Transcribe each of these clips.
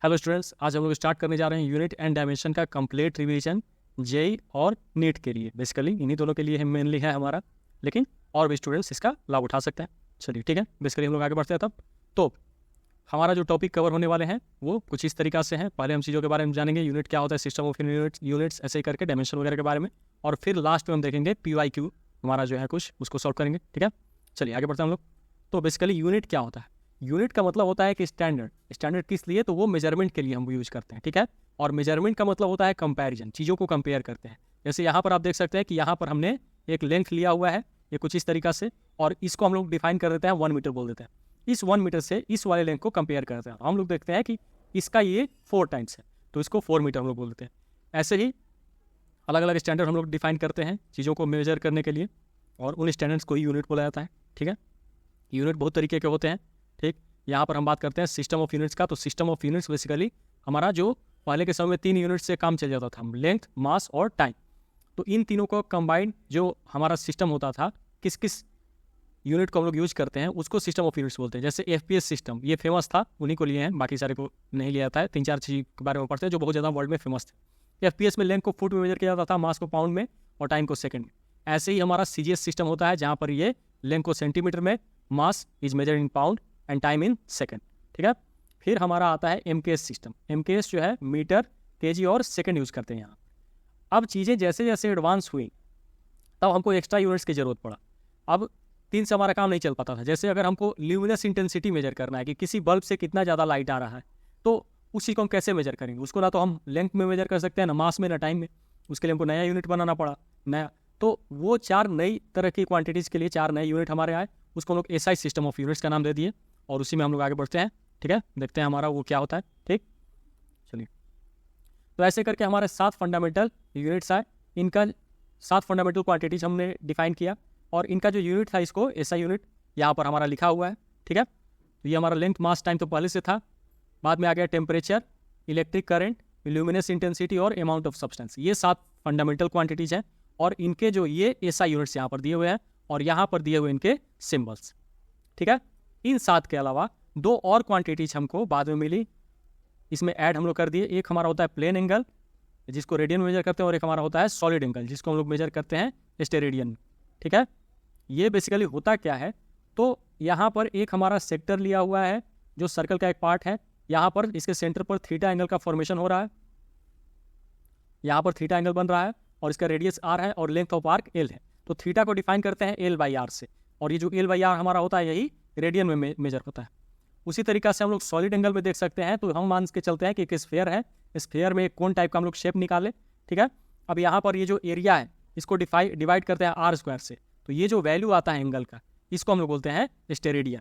Hello students, आज हम लोग स्टार्ट करने जा रहे हैं यूनिट एंड डायमेंशन का कंप्लीट रिवीजन जेई और नीट के लिए। बेसिकली इन्हीं दोनों के लिए मेनली है हमारा, लेकिन और भी स्टूडेंट्स इसका लाभ उठा सकते हैं। चलिए ठीक है, बेसिकली हम लोग आगे बढ़ते हैं। तब तो हमारा जो टॉपिक कवर होने वाले हैं वो कुछ इस तरीका से हैं। पहले हम चीज़ों के बारे में जानेंगे, यूनिट क्या होता है, सिस्टम ऑफ यूनिट्स ऐसे ही करके डायमेंशन वगैरह के बारे में, और फिर लास्ट में हम देखेंगे PYQ हमारा जो है कुछ उसको सॉल्व करेंगे। ठीक है, चलिए आगे बढ़ते हैं हम लोग। तो बेसिकली यूनिट क्या होता है? यूनिट का मतलब होता है कि स्टैंडर्ड किस लिए, तो वो मेजरमेंट के लिए हम यूज करते हैं। ठीक है, और मेजरमेंट का मतलब होता है कंपैरिजन, चीज़ों को कंपेयर करते हैं। जैसे यहाँ पर आप देख सकते हैं कि यहाँ पर हमने एक लेंथ लिया हुआ है, ये कुछ इस तरीका से, और इसको हम लोग डिफाइन कर देते हैं 1 मीटर बोल देते हैं। इस 1 मीटर से इस वाले लेंथ को कंपेयर करते हैं। हम लोग देखते हैं कि इसका ये 4 टाइम्स है, तो इसको 4 मीटर हम लोग बोल देते हैं। ऐसे ही अलग अलग स्टैंडर्ड हम लोग डिफाइन करते हैं चीज़ों को मेजर करने के लिए, और उन स्टैंडर्ड्स को ही यूनिट बोला जाता है। ठीक है, यूनिट बहुत तरीके के होते हैं। ठीक, यहाँ पर हम बात करते हैं सिस्टम ऑफ यूनिट्स का। तो सिस्टम ऑफ यूनिट्स बेसिकली हमारा जो पहले के समय में 3 यूनिट्स से काम चल जाता था, लेंथ, मास और टाइम। तो इन तीनों को कंबाइंड जो हमारा सिस्टम होता था, किस किस यूनिट को हम लोग यूज करते हैं उसको सिस्टम ऑफ यूनिट्स बोलते हैं। जैसे FPS सिस्टम, ये फेमस था, उन्हीं को लिए हैं, बाकी सारे को नहीं लिया जाता है। 3-4 चीज़ के बारे में पढ़ते हैं जो बहुत ज़्यादा वर्ल्ड में फेमस थे। FPS में लेंथ को फुट में मेजर किया जाता था, मास को पाउंड में और टाइम को सेकंड में। ऐसे ही हमारा CGS सिस्टम होता है, जहाँ पर ये लेंथ को सेंटीमीटर में, mass is measure in pound and time in second. ठीक है, फिर हमारा आता है MKS सिस्टम। MKS जो है मीटर, kg और सेकंड यूज करते हैं यहाँ। अब चीज़ें जैसे जैसे एडवांस हुई तब हमको एक्स्ट्रा यूनिट्स की जरूरत पड़ा। अब 3 से हमारा काम नहीं चल पाता था। जैसे अगर हमको ल्यूमिनस इंटेंसिटी मेजर करना है कि किसी बल्ब से कितना ज़्यादा लाइट आ रहा है, तो उस चीज़ को हम कैसे मेजर करेंगे? उसको ना तो हम लेंथ में मेजर कर सकते हैं, ना मास में, ना टाइम में। उसके लिए हमको नया यूनिट बनाना पड़ा, नया। तो वो 4 नई तरह की क्वांटिटीज़ के लिए 4 नए यूनिट हमारे आए, उसको हम लोग SI सिस्टम ऑफ यूनिट्स का नाम दे दिए, और उसी में हम लोग आगे बढ़ते हैं। ठीक है, देखते हैं हमारा वो क्या होता है। ठीक, चलिए। तो ऐसे करके हमारे 7 फंडामेंटल यूनिट्स आए। इनका 7 फंडामेंटल क्वांटिटीज हमने डिफाइन किया, और इनका जो यूनिट था इसको SI यूनिट यहाँ पर हमारा लिखा हुआ है। ठीक है, तो ये हमारा लेंथ, मास, टाइम तो पहले से था। बाद में आ गया temperature, electric current, luminous intensity और अमाउंट ऑफ सब्सटेंस। ये 7 फंडामेंटल क्वांटिटीज हैं, और इनके जो ये SI यूनिट्स यहाँ पर दिए हुए हैं, और यहाँ पर दिए हुए इनके सिम्बल्स। ठीक है, इन 7 के अलावा 2 और क्वांटिटीज हमको बाद में मिली, इसमें ऐड हम लोग कर दिए। एक हमारा होता है प्लेन एंगल, जिसको रेडियन में मेजर करते हैं, और एक हमारा होता है सॉलिड एंगल, जिसको हम लोग मेजर करते हैं स्टेरेडियन। ठीक है, ये बेसिकली होता क्या है, तो यहाँ पर एक हमारा सेक्टर लिया हुआ है जो सर्कल का एक पार्ट है। यहाँ पर इसके सेंटर पर थीटा एंगल का फॉर्मेशन हो रहा है, यहाँ पर थीटा एंगल बन रहा है, और इसका रेडियस R है और लेंथ ऑफ आर्क L है। तो थीटा को डिफाइन करते हैं L/R से, और ये जो L/R हमारा होता है यही रेडियन में मेजर होता है। उसी तरीका से हम लोग सॉलिड एंगल में देख सकते हैं। तो हम मान के चलते हैं कि एक स्फेयर है, स्फेयर में कौन टाइप का हम लोग शेप निकाले। ठीक है, अब यहाँ पर ये जो एरिया है इसको डिवाइड करते हैं R² से, तो ये जो वैल्यू आता है एंगल का, इसको हम लोग बोलते हैं स्टेरेडियन।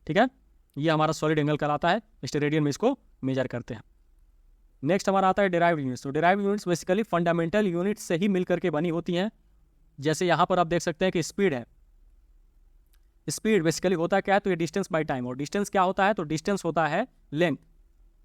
ठीक है, ये हमारा सॉलिड एंगल कहलाता है, स्टेरेडियन में इसको मेजर करते हैं। नेक्स्ट हमारा आता है डिराइव्ड यूनिट्स। तो derived units basically fundamental unit से ही मिलकर के बनी होती हैं। जैसे यहाँ पर आप देख सकते हैं कि स्पीड है, स्पीड बेसिकली होता क्या है, तो ये डिस्टेंस बाय टाइम। और डिस्टेंस क्या होता है, तो डिस्टेंस होता है लेंथ,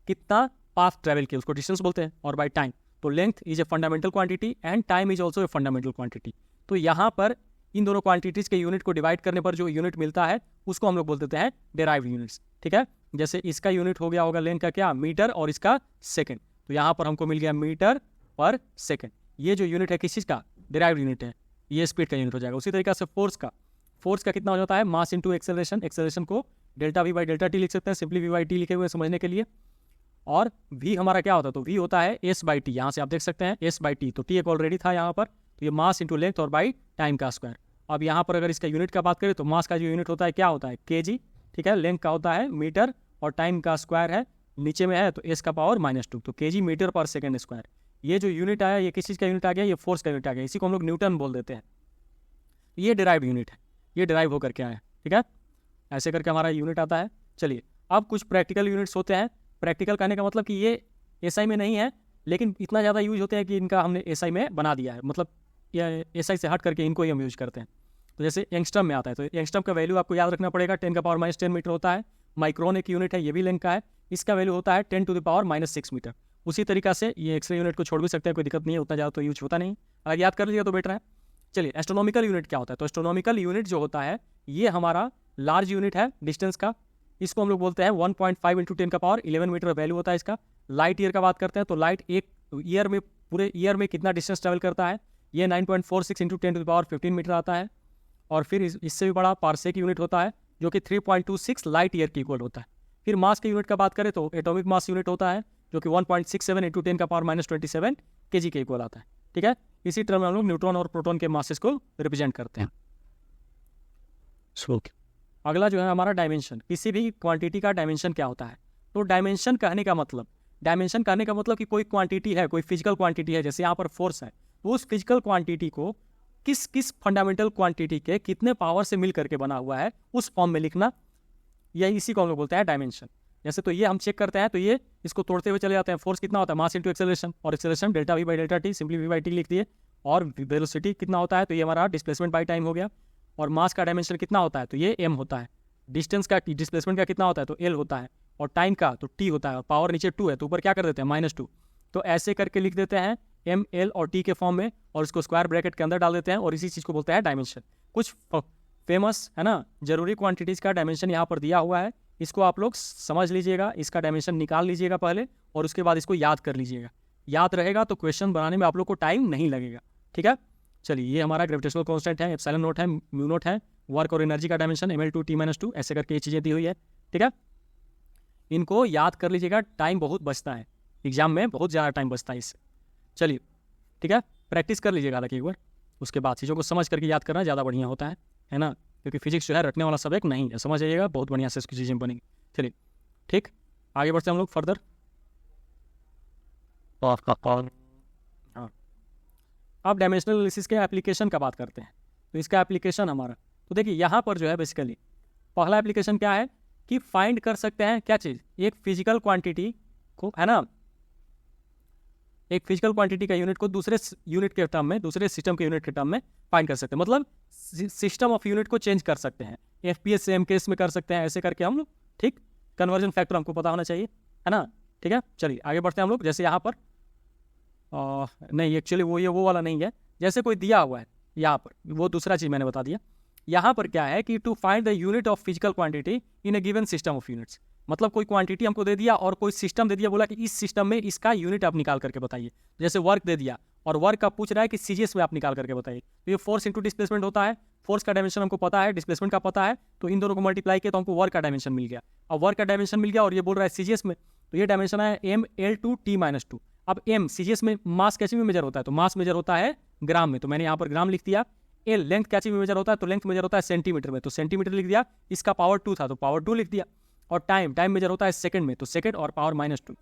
कितना पाथ ट्रेवल किया उसको डिस्टेंस बोलते हैं, और बाय टाइम। तो length is a fundamental quantity and time is also a fundamental quantity. तो यहाँ पर इन दोनों क्वांटिटीज के यूनिट को डिवाइड करने पर जो यूनिट मिलता है उसको हम लोग बोल देते हैं डिराइव्ड यूनिट्स। ठीक है, जैसे इसका यूनिट हो गया होगा लेंथ का क्या, मीटर, और इसका सेकंड। तो यहाँ पर हमको मिल गया मीटर पर सेकंड। ये जो यूनिट है किस चीज़ का, डिराइव्ड यूनिट है, ये स्पीड का यूनिट हो जाएगा। उसी तरीके से फोर्स का कितना हो जाता है, मास इंटू एक्सेलरेशन। एक्सेलरेशन को ΔV/ΔT लिख सकते हैं, सिंपली V/T लिखे हुए समझने के लिए। और V हमारा क्या होता है, तो V होता है S/T। यहाँ से आप देख सकते हैं S/T, तो T एक ऑलरेडी था यहाँ पर, तो ये मास इंटू लेंथ और बाई टाइम का स्क्वायर। अब यहाँ पर अगर इसका यूनिट का बात करें तो मास का जो यूनिट होता है क्या होता है, kg। ठीक है, लेंथ का होता है मीटर, और टाइम का स्क्वायर है नीचे में है तो S⁻², तो kg मीटर पर सेकेंड स्क्वायर। ये जो यूनिट आया ये किस चीज़ का यूनिट आ गया, ये फोर्स का यूनिट आ गया, इसी को हम लोग न्यूटन बोल देते हैं। ये डिराइव्ड यूनिट है, ये डिराइव होकर के आया। ठीक है, ऐसे करके हमारा यूनिट आता है। चलिए, अब कुछ प्रैक्टिकल यूनिट्स होते हैं। प्रैक्टिकल कहने का मतलब कि ये SI में नहीं है, लेकिन इतना ज़्यादा यूज होते हैं कि इनका हमने SI में बना दिया है, मतलब ये SI से हट करके इनको ही हम यूज करते हैं। तो जैसे एंगस्ट्रम में आता है, तो एंगस्ट्रम का वैल्यू आपको याद रखना पड़ेगा, 10⁻10 मीटर होता है। माइक्रोन एक यूनिट है, ये भी लेंथ का है, इसका वैल्यू होता है 10⁻6 मीटर। उसी तरीका से ये एक्सरे यूनिट को छोड़ भी सकते हैं, कोई दिक्कत नहीं है, उतना ज़्यादा तो यूज होता नहीं, अगर याद कर लीजिएगा तो बेटर है। चलिए, एस्ट्रोनॉमिकल यूनिट क्या होता है, तो एस्ट्रोनॉमिकल यूनिट जो होता है ये हमारा लार्ज यूनिट है डिस्टेंस का। इसको हम लोग बोलते हैं 1.5 इंटू 10 का पावर 11 मीटर वैल्यू होता है इसका। लाइट ईयर का बात करते हैं तो लाइट एक ईयर में, पूरे ईयर में कितना डिस्टेंस ट्रेवल करता है, ये 9.46 into 10 to the power 15 metre आता है। और फिर इससे भी बड़ा पार्सेक यूनिट होता है जो कि 3.26 लाइट ईयर की इक्वल होता है। फिर मास के यूनिट का बात करें तो एटॉमिक मास यूनिट होता है जो कि 1.67 इंटू 10 का पावर -27 kg के इक्वल आता है। ठीक है, इसी तरह में हम लोग न्यूट्रॉन और प्रोटॉन के मासेस को रिप्रेजेंट करते हैं। अगला जो है हमारा डायमेंशन। किसी भी क्वांटिटी का डायमेंशन क्या होता है? तो डायमेंशन कहने का मतलब कि कोई क्वांटिटी है, कोई फिजिकल क्वांटिटी है, जैसे यहाँ पर फोर्स है, तो उस फिजिकल क्वांटिटी को किस फंडामेंटल क्वांटिटी के कितने पावर से मिल करके बना हुआ है उस फॉर्म में लिखना, यही इसी को हम लोग बोलते हैं डायमेंशन। जैसे तो ये हम चेक करते हैं तो ये इसको तोड़ते हुए चले जाते हैं। फोर्स कितना होता है? मास इंटू एक्सेलरेशन, और acceleration delta V by delta T, simply V by T लिख दिए। और वेलोसिटी कितना होता है? तो ये हमारा डिस्प्लेसमेंट बाई टाइम हो गया। और मास का डायमेंशन कितना होता है? तो ये m होता है। डिस्टेंस का, डिस्प्लेसमेंट का कितना होता है? तो l होता है। और टाइम का तो t होता है। और पावर नीचे 2 है तो ऊपर क्या कर देते हैं? -2। तो ऐसे करके लिख देते हैं m, l और t के फॉर्म में, और इसको स्क्वायर ब्रैकेट के अंदर डाल देते हैं, और इसी चीज़ को बोलते हैं डायमेंशन। कुछ फेमस है ना जरूरी क्वांटिटीज़ का डायमेंशन यहाँ पर दिया हुआ है, इसको आप लोग समझ लीजिएगा, इसका डायमेंशन निकाल लीजिएगा पहले, और उसके बाद इसको याद कर लीजिएगा। याद रहेगा तो क्वेश्चन बनाने में आप लोग को टाइम नहीं लगेगा। ठीक है, चलिए, ये हमारा ग्रेविटेशनल कांस्टेंट है, एप्सिलॉन नोट है, म्यू नोट है, वर्क और एनर्जी का डायमेंशन ml2 t-2, ऐसे करके ये चीज़ें दी हुई है। ठीक है, इनको याद कर लीजिएगा, टाइम बहुत बचता है, एग्जाम में बहुत ज़्यादा टाइम बचता है इससे। चलिए, ठीक है, प्रैक्टिस कर लीजिएगा हालांकि एक बार, उसके बाद चीज़ों को समझ करके याद करना ज़्यादा बढ़िया होता है ना, क्योंकि फिजिक्स जो है रटने वाला सब्जेक्ट नहीं है, समझ जाइएगा, बहुत बढ़िया से इसकी चीज़ें बनेंगी। चलिए, ठीक, आगे बढ़ते हैं हम लोग फर्दर। हाँ, अब डायमेंशनल एनालिसिस के एप्लीकेशन का बात करते हैं। तो इसका एप्लीकेशन हमारा, तो देखिए यहाँ पर जो है बेसिकली पहला एप्लीकेशन क्या है कि फाइंड कर सकते हैं क्या चीज़, एक फिजिकल क्वांटिटी को, है ना, एक फिजिकल क्वांटिटी का यूनिट को दूसरे यूनिट के टर्म में, दूसरे सिस्टम के यूनिट के टर्म में फाइंड कर सकते हैं, मतलब सिस्टम ऑफ यूनिट को चेंज कर सकते हैं, FPS से MKS में कर सकते हैं, ऐसे करके हम लोग, ठीक, कन्वर्जन फैक्टर हमको पता होना चाहिए, है ना। ठीक है, चलिए आगे बढ़ते हैं हम लोग। जैसे यहाँ पर नहीं, एक्चुअली वो वाला नहीं है, जैसे कोई दिया हुआ है यहाँ पर, वो दूसरा चीज़ मैंने बता दिया। यहाँ पर क्या है कि to find the unit of physical quantity in a given system of units, मतलब कोई क्वांटिटी हमको दे दिया और कोई सिस्टम दे दिया, बोला कि इस सिस्टम में इसका यूनिट आप निकाल करके बताइए। जैसे वर्क दे दिया और वर्क का पूछ रहा है कि CGS में आप निकाल करके बताइए, तो ये फोर्स इंटू डिस्प्लेसमेंट होता है। फोर्स का डायमेंशन हमको पता है, डिस्प्लेसमेंट का पता है, तो इन दोनों को मल्टीप्लाई किया तो हमको वर्क का डायमेंशन मिल गया। और वर्क का डायमेंशन मिल गया और ये बोल रहा है CGS में, तो ये डायमेंशन है ml2 t-2। अब m CGS में मास कैसे में मेजर होता है? तो मास मेजर होता है ग्राम में, तो मैंने यहाँ पर ग्राम लिख दिया। l लेंथ कैसे में मेजर होता है? तो लेंथ मेजर होता है सेंटीमीटर में, तो सेंटीमीटर लिख दिया। इसका पावर 2 था तो पावर 2 लिख दिया। और टाइम मेजर होता है सेकंड में, तो सेकंड और पावर -2।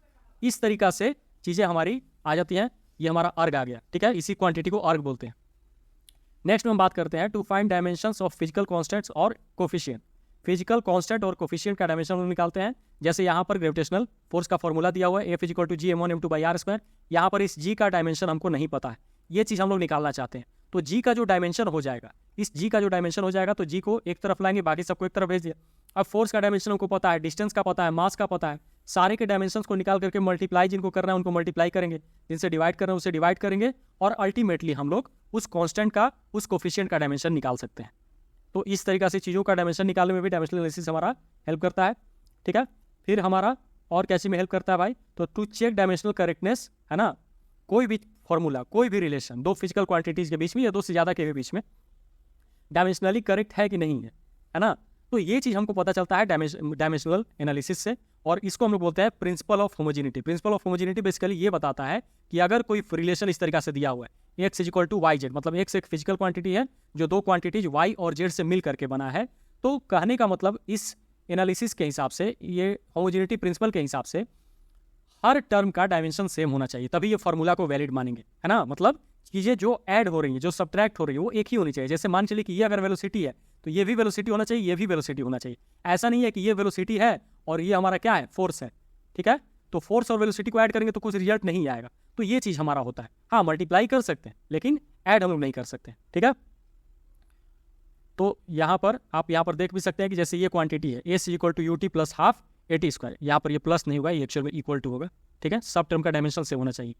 इस तरीका से चीज़ें हमारी आ जाती हैं। ये हमारा अर्ग आ गया, ठीक है, इसी क्वांटिटी को अर्ग बोलते हैं। नेक्स्ट में हम बात करते हैं to find dimensions of physical constants और कोफिशिएंट। फिजिकल कांस्टेंट और कोफिशिएंट का डायमेंशन हम निकालते हैं। जैसे यहाँ पर ग्रेविटेशनल फोर्स का फॉर्मूला दिया हुआ है, F = G m1m2/r²। यहाँ पर इस G का डायमेंशन हमको नहीं पता है, ये चीज़ हम लोग निकालना चाहते हैं। तो G का जो डायमेंशन हो जाएगा, इस G का जो डायमेंशन हो जाएगा, तो G को एक तरफ लाएंगे, बाकी सबको एक तरफ भेज दिया। अब फोर्स का डायमेंशन हमको पता है, डिस्टेंस का पता है, मास का पता है, सारे के डायमेंशंस को निकाल करके मल्टीप्लाई जिनको करना है उनको मल्टीप्लाई करेंगे, जिनसे डिवाइड करना है उसे डिवाइड करेंगे, और अल्टीमेटली हम लोग उस कांस्टेंट का, उस कोफिशिएंट का डायमेंशन निकाल सकते हैं। तो इस तरीका से चीज़ों का डायमेंशन निकालने में भी डायमेंशनल एनालिसिस हमारा हेल्प करता है, ठीक है। फिर हमारा और कैसे में हेल्प करता है भाई? तो टू चेक डायमेंशनल करेक्टनेस, है ना, कोई भी फॉर्मूला, कोई भी रिलेशन दो फिजिकल क्वांटिटीज़ के बीच में या दो से ज़्यादा के बीच में डायमेंशनली करेक्ट है कि नहीं है ना, तो ये चीज़ हमको पता चलता है डायमेंशनल एनालिसिस से, और इसको हम लोग बोलते हैं principle of homogeneity. Principle of homogeneity basically ये बताता है कि अगर कोई रिलेशन इस तरीका से दिया हुआ है, x = y/z, मतलब x एक फिजिकल क्वांटिटी है जो दो क्वांटिटीज y और z से मिल करके बना है, तो कहने का मतलब इस एनालिसिस के हिसाब से, ये होमोजेनिटी प्रिंसिपल के हिसाब से हर टर्म का डायमेंशन सेम होना चाहिए, तभी ये फॉर्मूला को वैलिड मानेंगे, है ना। मतलब चीज़ें जो ऐड हो रही हैं, जो सब्ट्रैक्ट हो रही है, वो एक ही होनी चाहिए। जैसे मान चलिए कि ये अगर वेलोसिटी है तो ये भी वेलोसिटी होना चाहिए, ये भी वेलोसिटी होना चाहिए। ऐसा नहीं है कि ये वेलोसिटी है और ये हमारा क्या है, फोर्स है, ठीक है। तो फोर्स और वेलोसिटी को ऐड करेंगे तो कुछ रिजल्ट नहीं आएगा, तो ये चीज़ हमारा होता है। हाँ, मल्टीप्लाई कर सकते हैं लेकिन ऐड हम लोग नहीं कर सकते, ठीक है। तो यहाँ पर आप यहाँ पर देख भी सकते हैं कि जैसे ये क्वांटिटी है S = UT + ½ AT², यहाँ पर ये प्लस नहीं होगा, ये एक्चुअल में इक्वल टू होगा, ठीक है। सब टर्म का डायमेंशन से होना चाहिए।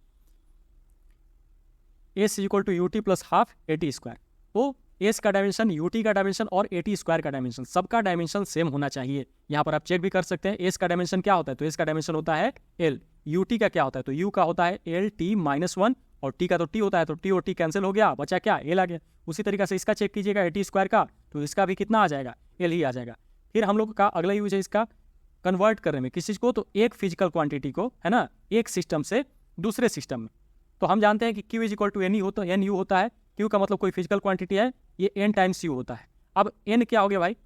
S = UT + ½ AT², तो एस का डायमेंशन, यूटी का डायमेंशन और एटी स्क्वायर का डायमेंशन, सबका डायमेंशन सेम होना चाहिए। यहाँ पर आप चेक भी कर सकते हैं। एस का डायमेंशन क्या होता है, तो एस का डायमेंशन होता है एल। यूटी का क्या होता है, तो यू का होता है एल टी माइनस वन, और टी का तो टी होता है, तो टी और टी कैंसिल हो गया, बचा क्या, एल आ गया। उसी तरीके से इसका चेक कीजिएगा एटी स्क्वायर का, तो इसका भी कितना आ जाएगा, एल ही आ जाएगा। फिर हम लोग का अगला यूज है इसका कन्वर्ट करने में, किस चीज़ को, तो एक फिजिकल क्वांटिटी को, है ना, एक सिस्टम से दूसरे सिस्टम में। तो हम जानते हैं कि Q is equal to N होता है, एन यू होता है। Q का मतलब कोई फिजिकल क्वांटिटी है, ये n टाइम्स यू होता है। अब n क्या हो गया भाई,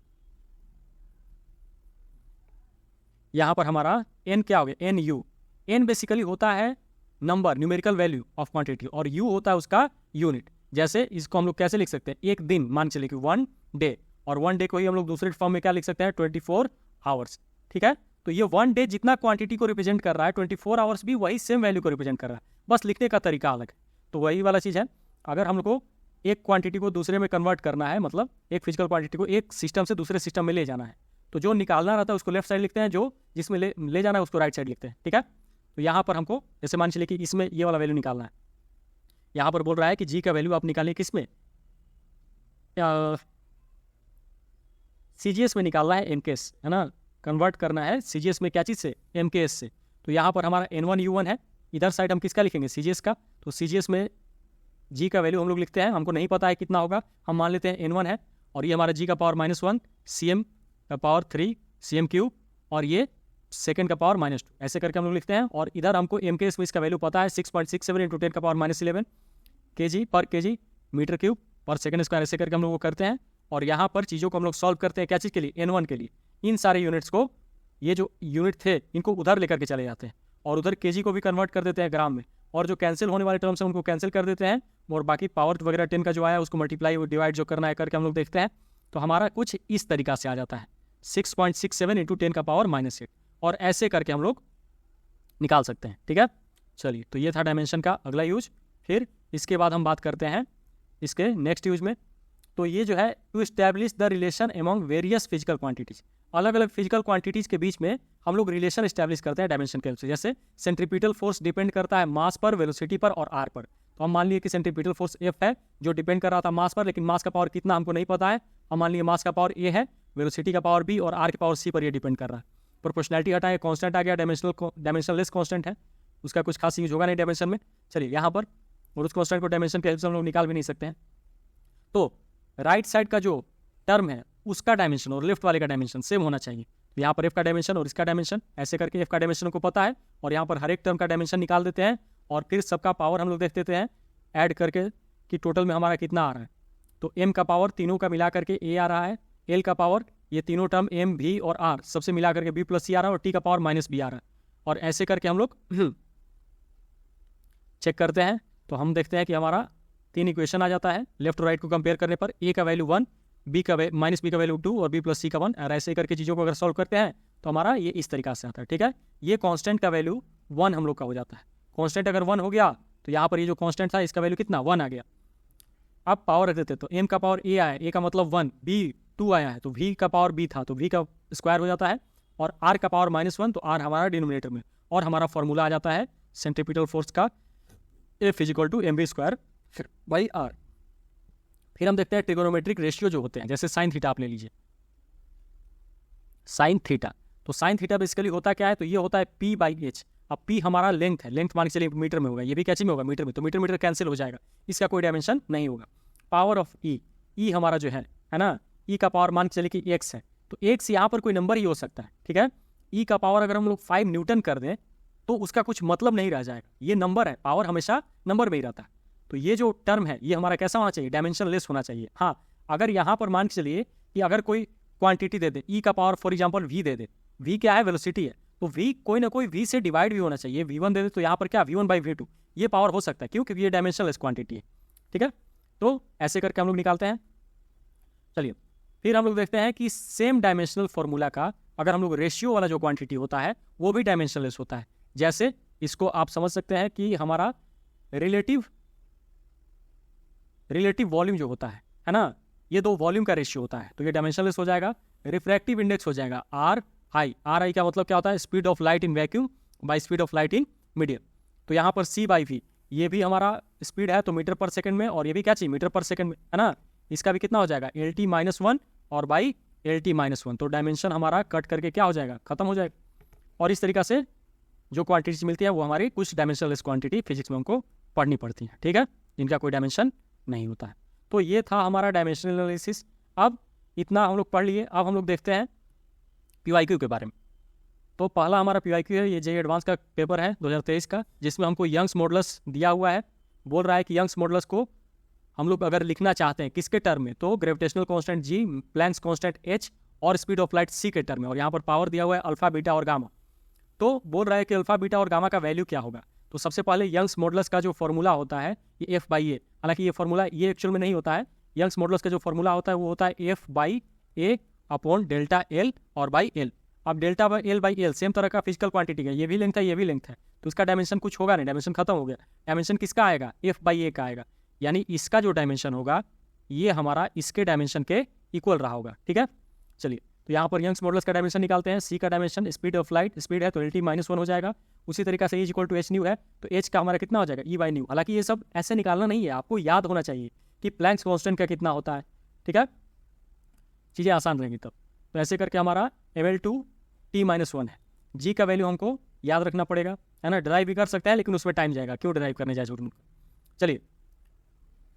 यहां पर हमारा n क्या हो गया, एन यू। n बेसिकली होता है number, numerical value of quantity, और u होता है उसका यूनिट। जैसे इसको हम लोग कैसे लिख सकते हैं, एक दिन मान चलिए कि 1 डे, और 1 डे को ही हम लोग दूसरे फॉर्म में क्या लिख सकते हैं, 24 आवर्स। ठीक है, तो ये 1 डे जितना क्वांटिटी को रिप्रेजेंट कर रहा है, 24 आवर्स भी वही सेम वैल्यू को रिप्रेजेंट कर रहा है, बस लिखने का तरीका अलग है। तो वही वाला चीज़ है, अगर हम लोग को एक क्वांटिटी को दूसरे में कन्वर्ट करना है, मतलब एक फिजिकल क्वांटिटी को एक सिस्टम से दूसरे सिस्टम में ले जाना है, तो जो निकालना रहता है उसको लेफ्ट साइड लिखते हैं, जो जिसमें ले जाना है उसको राइट साइड लिखते हैं। ठीक है, तो यहाँ पर हमको जैसे मान चलिए कि इसमें ये वाला वैल्यू निकालना है, यहाँ पर बोल रहा है कि जी का वैल्यू आप निकालिए किसमें, CGS में निकालना है, MKS, है ना, कन्वर्ट करना है CGS में क्या चीज़ से, MKS से। तो यहाँ पर हमारा N1U1 है, इधर साइड हम किसका लिखेंगे, CGS का। तो CGS में G का वैल्यू हम लोग लिखते हैं, हमको नहीं पता है कितना होगा, हम मान लेते हैं N1 है, और ये हमारा G का पावर -1, CM का पावर 3 CM3, और ये सेकेंड का पावर -2, ऐसे करके हम लोग लिखते हैं। और इधर हमको MKS में इसका वैल्यू पता है 6.67 × 10 का पावर -11 kg पर kg मीटर क्यूब पर सेकंड स्क्वायर, ऐसे करके हम लोग वो करते हैं। और यहाँ पर चीज़ों को हम लोग सॉल्व करते हैं, क्या चीज़ के लिए, N1 के लिए। इन सारे यूनिट्स को, ये जो यूनिट थे इनको उधर लेकर के चले जाते हैं, और उधर kg को भी कन्वर्ट कर देते हैं ग्राम में, और जो कैंसिल होने वाले टर्म्स हैं उनको कैंसिल कर देते हैं, और बाकी पावर वगैरह 10 का जो आया उसको मल्टीप्लाई डिवाइड जो करना है करके हम लोग देखते हैं। तो हमारा कुछ इस तरीका से आ जाता है 6.67 × 10 का पावर -8, और ऐसे करके हम लोग निकाल सकते हैं। ठीक है, चलिए, तो ये था डायमेंशन का अगला यूज। फिर इसके बाद हम बात करते हैं इसके नेक्स्ट यूज में। तो ये जो है, to establish the relation among various physical quantities, अलग अलग फिजिकल क्वांटिटीज़ के बीच में हम लोग रिलेशन इस्टेब्लिश करते हैं डायमेंशन के हेल्प से। जैसे सेंट्रीपिटल फोर्स डिपेंड करता है मास पर, वेलोसिटी पर और आर पर। तो हम मान लिए कि सेंट्रीपिटल फोर्स F है जो डिपेंड कर रहा था मास पर, लेकिन मास का पावर कितना हमको नहीं पता है। हम मान लिए मास का पावर A है, वेलोसिटी का पावर B और आर के पावर C पर ये डिपेंड कर रहा है। प्रोपोर्शनैलिटी हटाए, कांस्टेंट आ गया, डायमेंशनलेस कांस्टेंट है, उसका कुछ खास यूज होगा नहीं डायमेंशन में। चलिए यहाँ पर, और उस कांस्टेंट को डायमेंशन के हेल्प से हम लोग निकाल भी नहीं सकते हैं। तो राइट साइड का जो टर्म है उसका डायमेंशन और लेफ्ट वाले का डायमेंशन सेम होना चाहिए। तो यहाँ पर F का डायमेंशन और इसका डायमेंशन, ऐसे करके F का डायमेंशन को पता है, और यहाँ पर हर एक टर्म का डायमेंशन निकाल देते हैं, और फिर सबका पावर हम लोग देख देते हैं ऐड करके कि टोटल में हमारा कितना आ रहा है। तो M का पावर तीनों का मिला करके A आ रहा है, L का पावर ये तीनों टर्म M, V और R सबसे मिला करके B + C आ रहा है, और T का पावर -B आ रहा है। और ऐसे करके हम लोग चेक करते हैं, तो हम देखते हैं कि हमारा 3 इक्वेशन आ जाता है। लेफ्ट और राइट को कंपेयर करने पर A का वैल्यू 1, B का -B का वैल्यू 2 और B + C का 1, और ऐसे करके चीज़ों को अगर सॉल्व करते हैं तो हमारा ये इस तरीका से आता है। ठीक है, ये कांस्टेंट का वैल्यू 1 हम लोग का हो जाता है। कांस्टेंट अगर 1 हो गया तो यहाँ पर ये जो कांस्टेंट था इसका वैल्यू कितना, 1 आ गया। अब पावर रख देते, तो M का पावर A आया, A का मतलब 1, B 2 आया है, तो V का पावर B था, तो V का स्क्वायर हो जाता है, और R का पावर -1, तो R हमारा डिनोमिनेटर में, और हमारा फॉर्मूला आ जाता है सेंट्रीपिटल फोर्स का F = mv²/r। फिर हम देखते हैं ट्रिगोनोमेट्रिक रेशियो जो होते हैं, जैसे साइन थीटा आप ले लीजिए, साइन थीटा। तो साइन थीटा बेसिकली होता क्या है, तो ये होता है P/h। अब P हमारा लेंथ है, लेंथ मान के चलिए मीटर में होगा, ये भी कैसे में होगा, मीटर में, तो मीटर मीटर कैंसिल हो जाएगा, इसका कोई डायमेंशन नहीं होगा। पावर ऑफ E, E हमारा जो है ना, E का पावर मान के चलिए कि x है, तो x यहाँ पर कोई नंबर ही हो सकता है। ठीक है, E का पावर अगर हम लोग 5 न्यूटन कर दें तो उसका कुछ मतलब नहीं रह जाएगा, ये नंबर है, पावर हमेशा नंबर में ही रहता है। तो ये जो टर्म है ये हमारा कैसा होना चाहिए, डायमेंशन लेस होना चाहिए। हाँ, अगर यहाँ पर मान के चलिए कि अगर कोई क्वांटिटी दे दे, E का power for example V they they, V क्या है, वेलोसिटी है, तो V कोई ना कोई V से डिवाइड भी होना चाहिए। V1 दे दे तो यहाँ पर क्या, V1/V2, ये पावर हो सकता है, क्योंकि ये डायमेंशन लेस क्वांटिटी है। ठीक है, तो ऐसे करके हम लोग निकालते हैं। चलिए, फिर हम लोग देखते हैं कि सेम डायमेंशनल फॉर्मूला का अगर हम लोग रेशियो वाला जो क्वांटिटी होता है वो भी डायमेंशनलेस होता है। जैसे इसको आप समझ सकते हैं कि हमारा रिलेटिव वॉल्यूम जो होता है ना, ये 2 वॉल्यूम का रेशियो होता है, तो ये डायमेंशनलेस हो जाएगा। रिफ्रैक्टिव इंडेक्स हो जाएगा RI का मतलब क्या होता है, speed of light in vacuum by speed of light in medium. तो यहाँ पर C/V ये भी हमारा स्पीड है, तो मीटर पर सेकंड में, और ये भी क्या चाहिए, मीटर पर सेकंड में, है ना। इसका भी कितना हो जाएगा LT माइनस 1 और बाई LT माइनस 1, तो डायमेंशन हमारा कट करके क्या हो जाएगा, खत्म हो जाएगा। और इस तरीक़ा से जो क्वांटिटीज मिलती है वो हमारी कुछ डायमेंशनलेस क्वांटिटी फिजिक्स में हमको पढ़नी पड़ती है, ठीक है, जिनका कोई डायमेंशन नहीं होता है। तो ये था हमारा डायमेंशनल एनालिसिस। अब इतना हम लोग पढ़ लिए, अब हम लोग देखते हैं PYQ के बारे में। तो पहला हमारा PYQ है, ये JEE एडवांस का पेपर है 2023 का, जिसमें हमको यंग्स मॉडुलस दिया हुआ है। बोल रहा है कि यंग्स मॉडुलस को हम लोग अगर लिखना चाहते हैं किसके टर्म में, तो gravitational constant G, Planck's constant H और स्पीड ऑफ लाइट C के टर्म में, और यहाँ पर पावर दिया हुआ है अल्फा, बीटा और गामा। तो बोल रहा है कि अल्फा, बीटा और गामा का वैल्यू क्या होगा। तो सबसे पहले यंग्स मॉडुलस का जो फॉर्मूला होता है ये F/A, हालांकि ये फॉर्मूला ये एक्चुअल में नहीं होता है। यंग्स मॉडुलस का जो फॉर्मूला होता है वो होता है F/A अपॉन डेल्टा L और बाई L। अब delta by L by L same तरह का फिजिकल क्वांटिटी है, ये भी लेंथ है, ये भी लेंथ है, तो इसका डायमेंशन कुछ होगा नहीं, डायमेंशन खत्म हो गया। डायमेंशन किसका आएगा, F/A का आएगा, यानी इसका जो डायमेंशन होगा ये हमारा इसके डायमेंशन के इक्वल रहा होगा, ठीक है। चलिए, तो यहाँ पर यंग्स मॉडुलस का डायमेंशन निकालते हैं। C का dimension speed of light, speed है तो LT माइनस 1 हो जाएगा। उसी तरीके से H = H न्यू है, तो H का हमारा कितना हो जाएगा, E बाई न्यू। हालांकि ये सब ऐसे निकालना नहीं है, आपको याद होना चाहिए कि प्लैंक्स कांस्टेंट का कितना होता है, ठीक है, चीज़ें आसान रहेंगी तब। तो ऐसे करके हमारा mL2 T-1 है। G का वैल्यू हमको याद रखना पड़ेगा, है ना, ड्राइव भी कर सकता है लेकिन उसमें टाइम जाएगा, क्यों ड्राइव करने जाए जरूर। चलिए,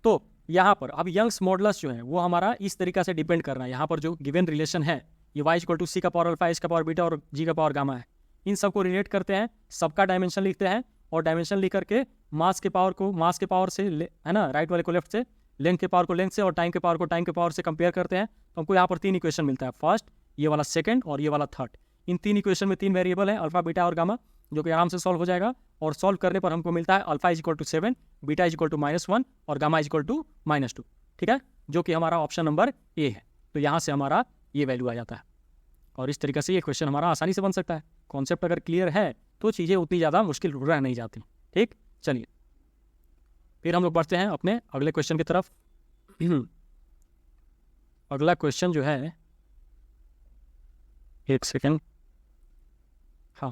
तो यहाँ पर अब यंग्स मॉडुलस जो है वो हमारा इस तरीका से डिपेंड कर रहा है। यहाँ पर जो गिवन रिलेशन है ये y = C का पावर अल्फा, H का पावर बीटा और G का पावर गामा है। इन सबको रिलेट करते हैं, सबका डायमेंशन लिखते हैं, और डायमेंशन लिख करके मास के पावर से, है ना, राइट वाले को लेफ्ट से, लेंथ के पावर को लेंथ से, और टाइम के पावर को टाइम के पावर से कंपेयर करते हैं। तो हमको यहाँ पर 3 इक्वेशन मिलता है, फर्स्ट, ये वाला सेकंड और ये वाला थर्ड। इन 3 इक्वेशन में 3 वेरिएबल है, अल्फा, बीटा और गामा, जो कि आराम से सॉल्व हो जाएगा। और सॉल्व करने पर हमको मिलता है अल्फा = 7, बीटा = -1 और गामा = -2, ठीक है, जो कि हमारा ऑप्शन नंबर A है। तो यहाँ से हमारा ये वैल्यू आ जाता है, और इस तरीके से ये क्वेश्चन हमारा आसानी से बन सकता है। कॉन्सेप्ट अगर क्लियर है तो चीज़ें उतनी ज़्यादा मुश्किल रह नहीं जाती, ठीक। चलिए, फिर हम लोग बढ़ते हैं अपने अगले क्वेश्चन की तरफ। अगला क्वेश्चन जो है, एक सेकेंड, हाँ,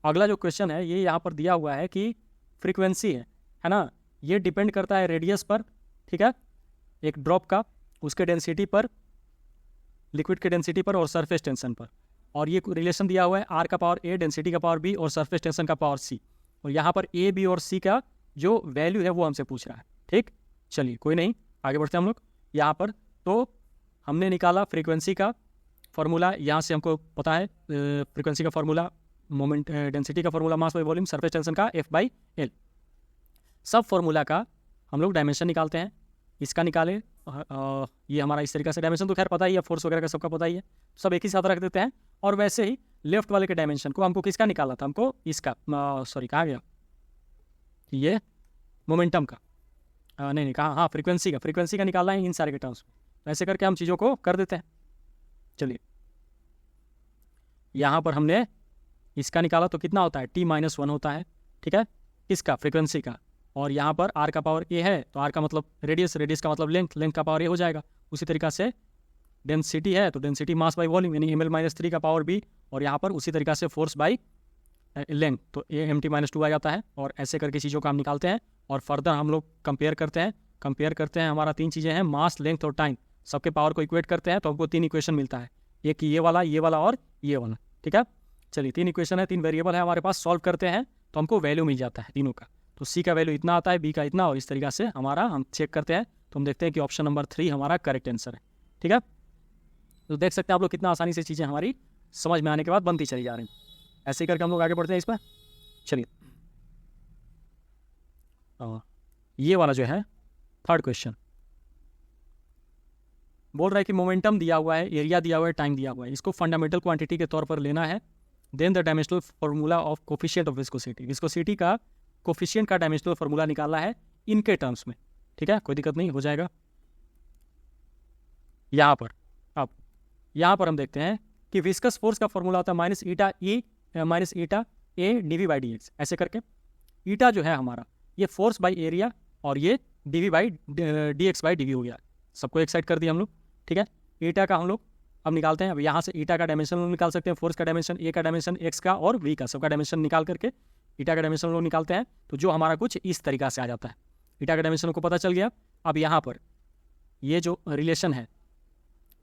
अगला जो क्वेश्चन है ये यहाँ पर दिया हुआ है कि फ्रीक्वेंसी है ना, ये डिपेंड करता है रेडियस पर, ठीक है, एक ड्रॉप का, उसके डेंसिटी पर, लिक्विड के डेंसिटी पर और सरफेस टेंशन पर। और ये रिलेशन दिया हुआ है R का पावर A, डेंसिटी का पावर B और सरफेस टेंशन का पावर C। और यहाँ पर A, B और C का जो वैल्यू है वो हमसे पूछ रहा है, ठीक। चलिए, कोई नहीं, आगे बढ़ते हैं हम लोग। यहाँ पर तो हमने निकाला फ्रीक्वेंसी का फॉर्मूला, यहाँ से हमको पता है फ्रीक्वेंसी का फॉर्मूला, मोमेंट, डेंसिटी का formula mass by volume, surface tension का F/L। सब फॉर्मूला का हम लोग डायमेंशन निकालते हैं। इसका निकाले, ये हमारा इस तरीके से डायमेंशन तो खैर पता ही है, फोर्स वगैरह का सबका पता ही है, सब एक ही साथ रख देते हैं। और वैसे ही लेफ्ट वाले के डायमेंशन को हमको किसका निकालना था, हमको इसका, सॉरी कहाँ गया, ये मोमेंटम का, नहीं कहाँ, हाँ, फ्रीक्वेंसी का निकालना है इन सारे के टर्म्स में। तो ऐसे करके हम चीज़ों को कर देते हैं। चलिए, यहाँ पर हमने इसका निकाला तो कितना होता है, T-1 होता है, ठीक है, इसका फ्रीक्वेंसी का। और यहाँ पर R का पावर A है, तो R का मतलब रेडियस का मतलब लेंथ का पावर A हो जाएगा। उसी तरीका से डेंसिटी है तो डेंसिटी मास बाई वॉल्यूम, यानी ml-3 का पावर B, और यहाँ पर उसी तरीका से फोर्स बाई लेंथ, तो mt-2 आ जाता है। और ऐसे करके चीज़ों का हम निकालते हैं, और फर्दर हम लोग कंपेयर करते हैं। हमारा 3 चीज़ें हैं, मास, लेंथ और टाइम, सबके पावर को इक्वेट करते हैं, तो हमको 3 इक्वेशन मिलता है, एक ये वाला और ये वाला, ठीक है। चलिए, 3 इक्वेशन है, 3 वेरिएबल है हमारे पास, सॉल्व करते हैं तो हमको वैल्यू मिल जाता है तीनों का। तो C का वैल्यू इतना आता है, B का इतना, और इस तरीका से हमारा हम चेक करते हैं, तो हम देखते हैं कि ऑप्शन नंबर 3 हमारा करेक्ट आंसर है, ठीक है। तो देख सकते हैं आप लोग कितना आसानी से चीज़ें हमारी समझ में आने के बाद बनती चली जा रही हैं। ऐसे ही करके हम लोग आगे बढ़ते हैं इस पर। चलिए, ये वाला जो है थर्ड क्वेश्चन बोल रहा है कि मोमेंटम दिया हुआ है, एरिया दिया हुआ है, टाइम दिया हुआ है, इसको फंडामेंटल क्वांटिटी के तौर पर लेना है। Then the dimensional formula of coefficient of viscosity का कोफिशिएंट का डायमेंशनल फार्मूला निकालना है इनके टर्म्स में, ठीक है, कोई दिक्कत नहीं, हो जाएगा। यहाँ पर हम देखते हैं कि विस्कस फोर्स का फॉर्मूला होता है -eta A dV/dx। ऐसे करके ईटा जो है हमारा ये फोर्स बाई एरिया, और ये dV/dx/dv हो गया, सबको एक साइड कर दिया हम लोग, ठीक है। ईटा का हम लोग अब निकालते हैं। अब यहाँ से ईटा का डायमेंशन लोग निकाल सकते हैं, फोर्स का डायमेंशन, ए का डायमेंशन, एक्स का और वी का, सबका डायमेंशन निकाल करके ईटा का डायमेंशन लोग निकालते हैं, तो जो हमारा कुछ इस तरीका से आ जाता है। ईटा का डायमेंशन को पता चल गया। अब यहाँ पर ये जो रिलेशन है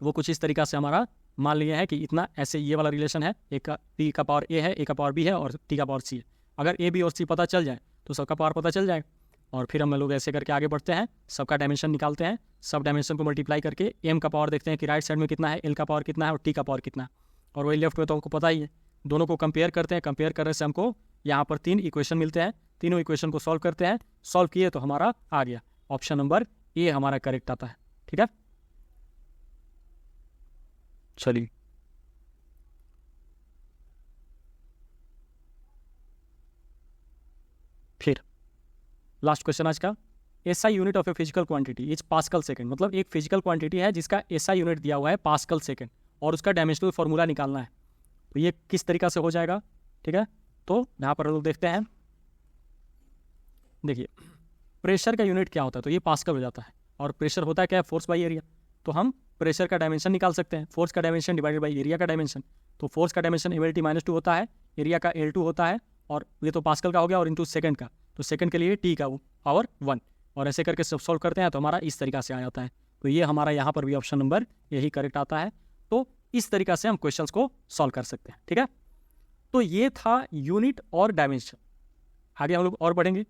वो कुछ इस तरीक़ा से हमारा मान लिया है कि इतना, ऐसे ये वाला रिलेशन है, एक का टी का पावर ए है, ए का पावर बी है और टी का पावर सी है। अगर ए बी और सी पता चल जाए तो सबका पावर पता चल जाएगा। और फिर हम लोग ऐसे करके आगे बढ़ते हैं, सबका डायमेंशन निकालते हैं, सब डायमेंशन को मल्टीप्लाई करके एम का पावर देखते हैं कि राइट साइड में कितना है, एल का पावर कितना है और टी का पावर कितना है, और वही लेफ्ट में तो हमको पता ही है। दोनों को कंपेयर करते हैं, कंपेयर करने से हमको यहाँ पर 3 इक्वेशन मिलते हैं, तीनों इक्वेशन को सॉल्व करते हैं, सॉल्व किए तो हमारा आ गया ऑप्शन नंबर ए हमारा करेक्ट आता है। ठीक है, चलिए फिर लास्ट क्वेश्चन आज का, SI unit of a physical quantity is pascal second. मतलब एक फिजिकल क्वांटिटी है जिसका एसआई यूनिट दिया हुआ है पास्कल सेकंड और उसका डायमेंशनल फॉर्मूला निकालना है। तो ये किस तरीका से हो जाएगा? ठीक है, तो यहाँ पर हम लोग देखते हैं, देखिए प्रेशर का यूनिट क्या होता है, तो ये पास्कल हो जाता है, और प्रेशर होता है क्या है, फोर्स बाई एरिया। तो हम प्रेशर का डायमेंशन निकाल सकते हैं, फोर्स का डायमेंशन डिवाइडेड बाई एरिया का डायमेंशन। तो फोर्स का डायमेंशन MLT-2 होता है, एरिया का L2 होता है, और ये तो पास्कल का हो गया, और इंटू सेकंड का, तो सेकंड के लिए T का पावर 1, और ऐसे करके सब सॉल्व करते हैं तो हमारा इस तरीका से आ जाता है। तो ये हमारा यहाँ पर भी ऑप्शन नंबर यही करेक्ट आता है। तो इस तरीका से हम क्वेश्चंस को सॉल्व कर सकते हैं। ठीक है, तो ये था यूनिट और डायमेंशन। आगे हम लोग और बढ़ेंगे।